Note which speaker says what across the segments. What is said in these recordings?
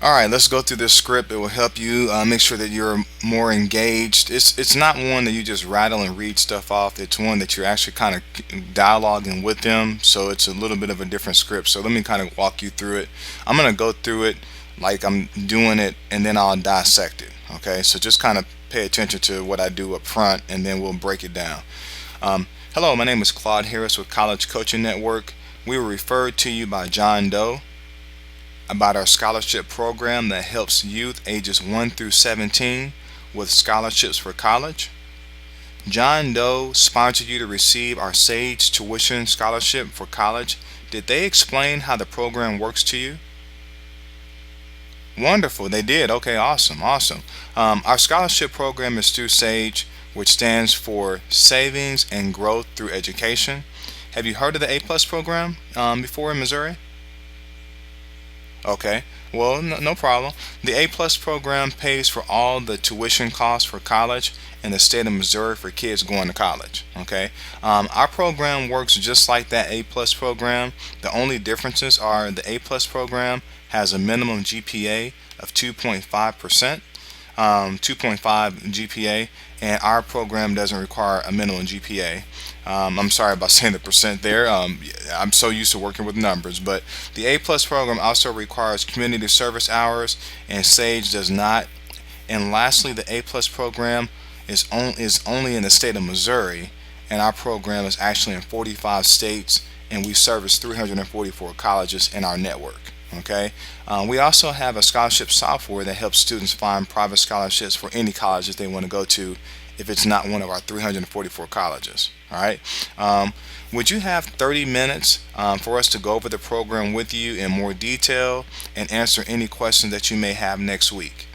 Speaker 1: All right, let's go through this script. It will help you make sure that you're more engaged. It's not one that you just rattle and read stuff off. It's one that you're actually kind of dialoguing with them. So it's a little bit of a different script. So let me kind of walk you through it. I'm gonna go through it like I'm doing it, and then I'll dissect it. Okay, so just kind of pay attention to what I do up front, and then we'll break it down. Hello, my name is Claude Harris with College Coaching Network. We were referred to you by John Doe about our scholarship program that helps youth ages 1 through 17 with scholarships for college. John Doe sponsored you to receive our SAGE tuition scholarship for college. Did they explain how the program works to you? Wonderful, they did. Okay, awesome, awesome. Our scholarship program is through SAGE, which stands for Savings and Growth Through Education. Have you heard of the A Plus program before in Missouri? Okay. Well, no problem. The A Plus program pays for all the tuition costs for college in the state of Missouri for kids going to college. Okay. Our program works just like that A Plus program. The only differences are the A Plus program has a minimum GPA of 2.5%, 2.5 GPA, and our program doesn't require a minimum GPA. I'm sorry about saying the percent there. I'm so used to working with numbers, but the A Plus program also requires community service hours, and SAGE does not. And lastly, the A Plus program is only in the state of Missouri, and our program is actually in 45 states, and we service 344 colleges in our network. Okay. We also have a scholarship software that helps students find private scholarships for any colleges they want to go to if it's not one of our 344 colleges. All right. Would you have 30 minutes for us to go over the program with you in more detail and answer any questions that you may have next week?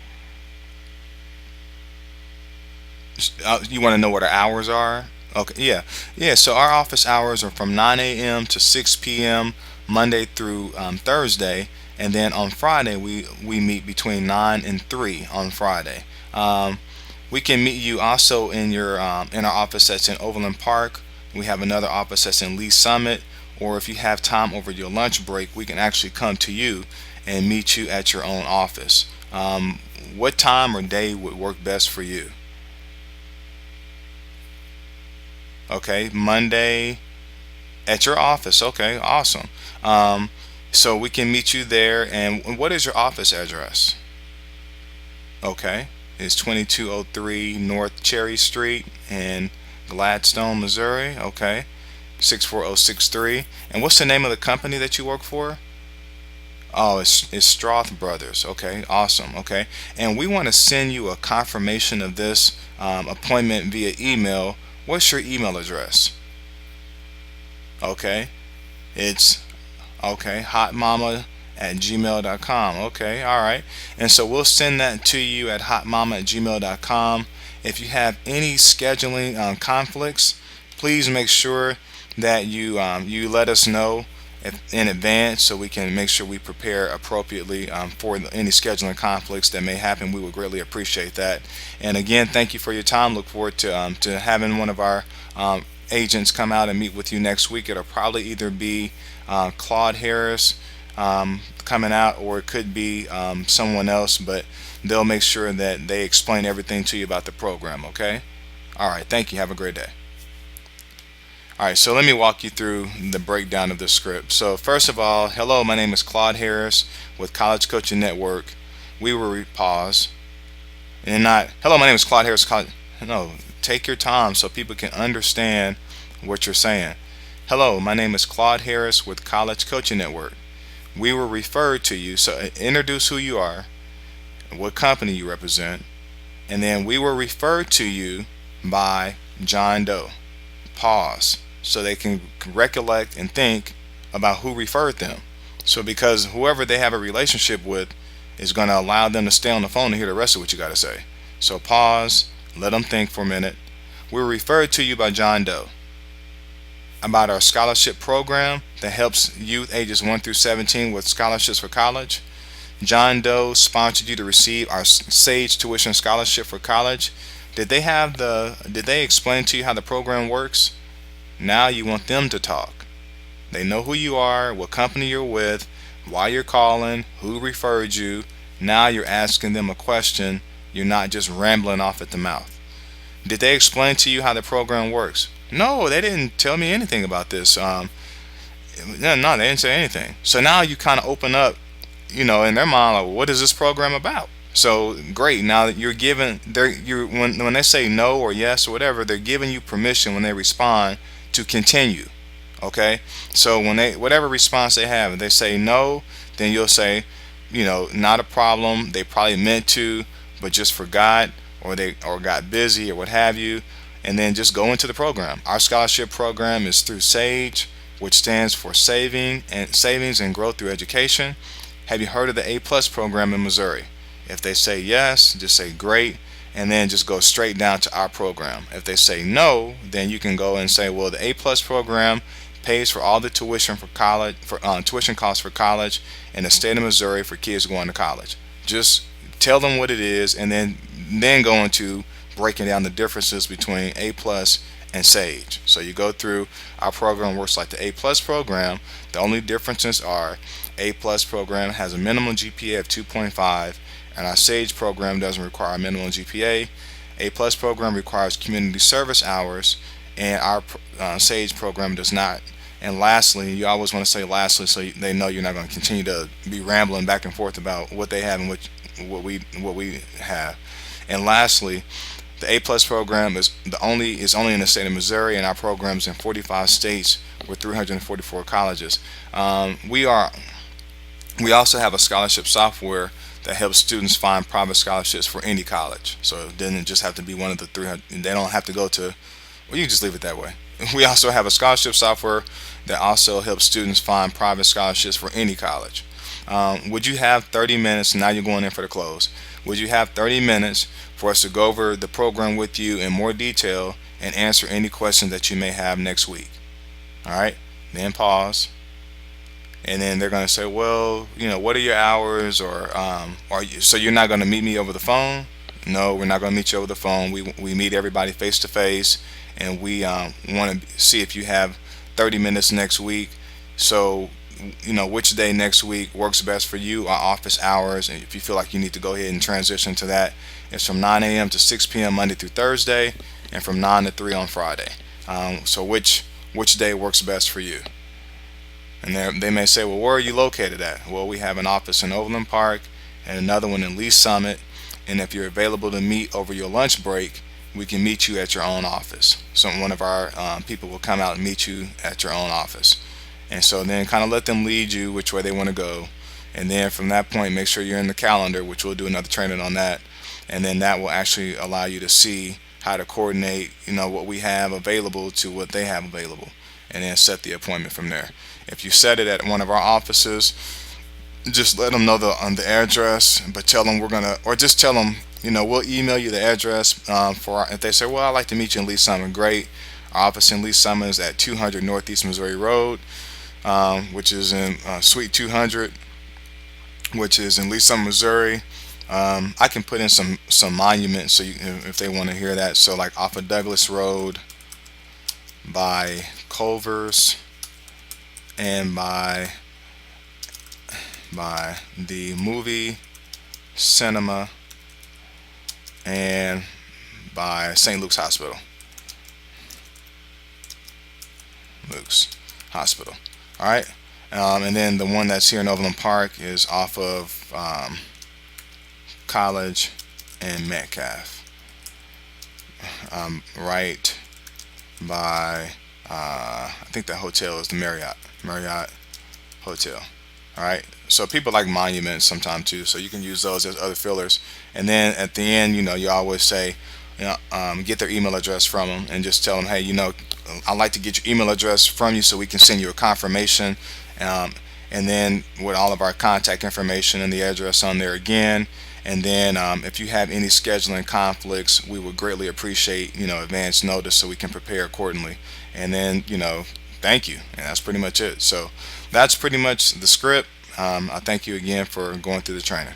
Speaker 1: You want to know what our hours are? Okay, yeah, yeah. So our office hours are from 9 a.m. to 6 p.m. Monday through Thursday, and then on Friday we meet between 9 and 3 on Friday. We can meet you also in our office that's in Overland Park. We have another office that's in Lee Summit, or if you have time over your lunch break, we can actually come to you and meet you at your own office. What time or day would work best for you? Okay, Monday at your office. Okay, awesome. Um, so we can meet you there. And what is your office address? Okay, it's 2203 North Cherry Street in Gladstone, Missouri. Okay, 64063. And what's the name of the company that you work for? Oh, it's Stroth Brothers. Okay, awesome. Okay, and we want to send you a confirmation of this appointment via email. What's your email address? Okay, it's okay, hotmama at gmail.com. Okay, all right. And so we'll send that to you at hotmama at gmail.com. If you have any scheduling conflicts, please make sure that you let us know in advance so we can make sure we prepare appropriately for any scheduling conflicts that may happen. We would greatly appreciate that. And again, thank you for your time. Look forward to having one of our agents come out and meet with you next week. It'll probably either be Claude Harris coming out, or it could be someone else, but they'll make sure that they explain everything to you about the program. Okay. All right. Thank you. Have a great day. All right, so let me walk you through the breakdown of the script. So, first of all, hello, my name is Claude Harris with College Coaching Network. We will pause and not, hello, my name is Claude Harris. No, take your time so people can understand what you're saying. Hello, my name is Claude Harris with College Coaching Network. We were referred to you, so introduce who you are, what company you represent, and then we were referred to you by John Doe. Pause so they can recollect and think about who referred them. So because whoever they have a relationship with is going to allow them to stay on the phone to hear the rest of what you got to say. So pause, let them think for a minute. We're referred to you by John Doe about our scholarship program that helps youth ages 1 through 17 with scholarships for college. John Doe sponsored you to receive our SAGE tuition scholarship for college. Did they explain to you how the program works? Now you want them to talk. They know who you are, what company you're with, why you're calling, who referred you. Now you're asking them a question. You're not just rambling off at the mouth. Did they explain to you how the program works? No, they didn't tell me anything about this. No, they didn't say anything. So now you kind of open up, in their mind, like, well, what is this program about? So great. Now that you're given, when they say no or yes or whatever, they're giving you permission when they respond to continue. Okay. So when they whatever response they have, if they say no, then you'll say, not a problem. They probably meant to, but just forgot, or got busy or what have you, and then just go into the program. Our scholarship program is through SAGE, which stands for Savings and Growth Through Education. Have you heard of the A Plus program in Missouri? If they say yes, just say great, and then just go straight down to our program. If they say no, then you can go and say, well, the A Plus program pays for all the tuition for college, for tuition costs for college in the state of Missouri for kids going to college. Just tell them what it is, and then go into breaking down the differences between A Plus and SAGE. So you go through, our program works like the A Plus program. The only differences are A Plus program has a minimum GPA of 2.5, and our SAGE program doesn't require a minimum GPA. A Plus program requires community service hours, and our SAGE program does not. And lastly, you always want to say lastly, so they know you're not going to continue to be rambling back and forth about what they have and what we have. And lastly, the A Plus program is only in the state of Missouri, and our programs in 45 states with 344 colleges. We also have a scholarship software that helps students find private scholarships for any college. So it doesn't just have to be one of the 300. They don't have to go to. Well, you can just leave it that way. We also have a scholarship software that also helps students find private scholarships for any college. Would you have 30 minutes? Now you're going in for the close. Would you have 30 minutes for us to go over the program with you in more detail and answer any questions that you may have next week? All right. Then pause. And then they're going to say, well, what are your hours, or so you're not going to meet me over the phone? No, we're not going to meet you over the phone. We meet everybody face to face, and we want to see if you have 30 minutes next week. So, which day next week works best for you, our office hours, and if you feel like you need to go ahead and transition to that, it's from 9 a.m. to 6 p.m. Monday through Thursday, and from 9 to 3 on Friday. So which day works best for you? And they may say, well, where are you located at? Well, we have an office in Overland Park and another one in Lee Summit. And if you're available to meet over your lunch break, we can meet you at your own office. So one of our people will come out and meet you at your own office. And so then kind of let them lead you which way they want to go. And then from that point, make sure you're in the calendar, which we'll do another training on that. And then that will actually allow you to see how to coordinate, what we have available to what they have available, and then set the appointment from there. If you set it at one of our offices, just let them know the address, but tell them just tell them, we'll email you the address if they say, well, I'd like to meet you in Lee Summit, great. Our office in Lee Summit is at 200 Northeast Missouri Road, which is in Suite 200, which is in Lee Summit, Missouri. I can put in some monuments so if they want to hear that. So like off of Douglas Road, by Culver's, and by the movie cinema, and by St. Luke's Hospital. Luke's Hospital. All right. And then the one that's here in Overland Park is off of College and Metcalf. Right by I think that hotel is the Marriott Hotel. All right. So people like monuments sometimes too, so you can use those as other fillers. And then at the end, you always say, get their email address from them, and just tell them, hey, I'd like to get your email address from you so we can send you a confirmation, and then with all of our contact information and the address on there again. And then if you have any scheduling conflicts, we would greatly appreciate advance notice so we can prepare accordingly. And then thank you, and that's pretty much it. So that's pretty much the script. I thank you again for going through the training.